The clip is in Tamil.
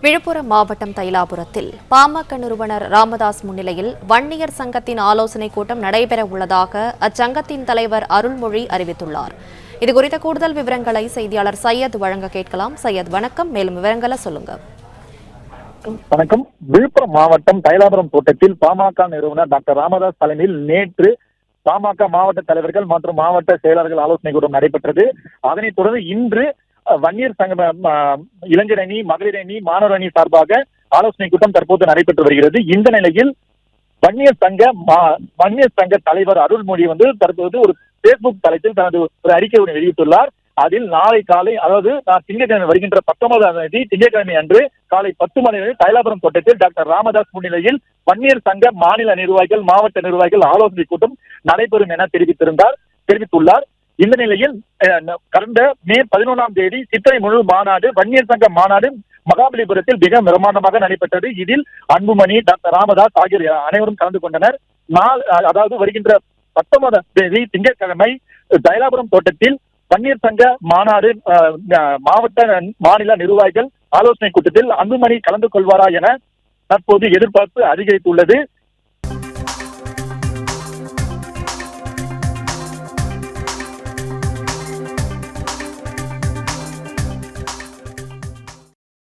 விழுப்புரம் மாவட்டம் தைலாபுரத்தில் பாமக நிறுவனர் ராமதாஸ் முன்னிலையில் வன்னியர் சங்கத்தின் ஆலோசனைக் கூட்டம் நடைபெற உள்ளதாக அச்சங்கத்தின் தலைவர் அருள்மொழி அறிவித்துள்ளார். இதுகுறித்த கூடுதல் விவரங்களை செய்தியாளர் சையத் வழங்க கேட்கலாம். சையத், வணக்கம். மேலும் விவரங்களை சொல்லுங்க. வணக்கம். விழுப்புரம் மாவட்டம் தைலாபுரம் தோட்டத்தில் பாமக நிறுவனர் டாக்டர் ராமதாஸ் தலைமையில் நேற்று பாமக மாவட்ட தலைவர்கள் மற்றும் மாவட்ட செயலாளர்கள் ஆலோசனை கூட்டம் நடைபெற்றது. அதனைத் தொடர்ந்து இன்று வன்னியர் சங்க இளைஞர் அணி, மகளிர் அணி, மாணவர் அணி சார்பாக ஆலோசனை கூட்டம் தற்போது நடைபெற்று வருகிறது. இந்த நிலையில் வன்னியர் சங்க தலைவர் அருள்மொழி தற்போது ஒரு பேஸ்புக் தளத்தில் தனது ஒரு அறிக்கையை வெளியிட்டுள்ளார். அதில் நாளை காலை, அதாவது திங்கட்கிழமை வருகின்ற 19ஆம் தேதி திங்கட்கிழமை அன்று காலை 10 மணி வரை தைலாபுரம் தோட்டத்தில் டாக்டர் ராமதாஸ் முன்னிலையில் வன்னியர் சங்க மாநில நிர்வாகிகள், மாவட்ட நிர்வாகிகள் ஆலோசனை கூட்டம் நடைபெறும் என தெரிவித்துள்ளார். இந்த நிலையில் கடந்த மே 11ஆம் தேதி சித்திரை முழு மாநாடு, வன்னியர் சங்க மாநாடு மகாபலிபுரத்தில் மிக பிரமாண்டமாக நடைபெற்றது. இதில் அன்புமணி, டாக்டர் ராமதாஸ் ஆகியோர் அனைவரும் கலந்து கொண்டனர். அதாவது வருகின்ற 19ஆம் தேதி திங்கட்கிழமை தைலாபுரம் தோட்டத்தில் வன்னியர் சங்க மாநாடு மாவட்ட மாநில நிர்வாகிகள் ஆலோசனை கூட்டத்தில் அன்புமணி கலந்து கொள்வாரா என தற்போது எதிர்பார்ப்பு அதிகரித்துள்ளது.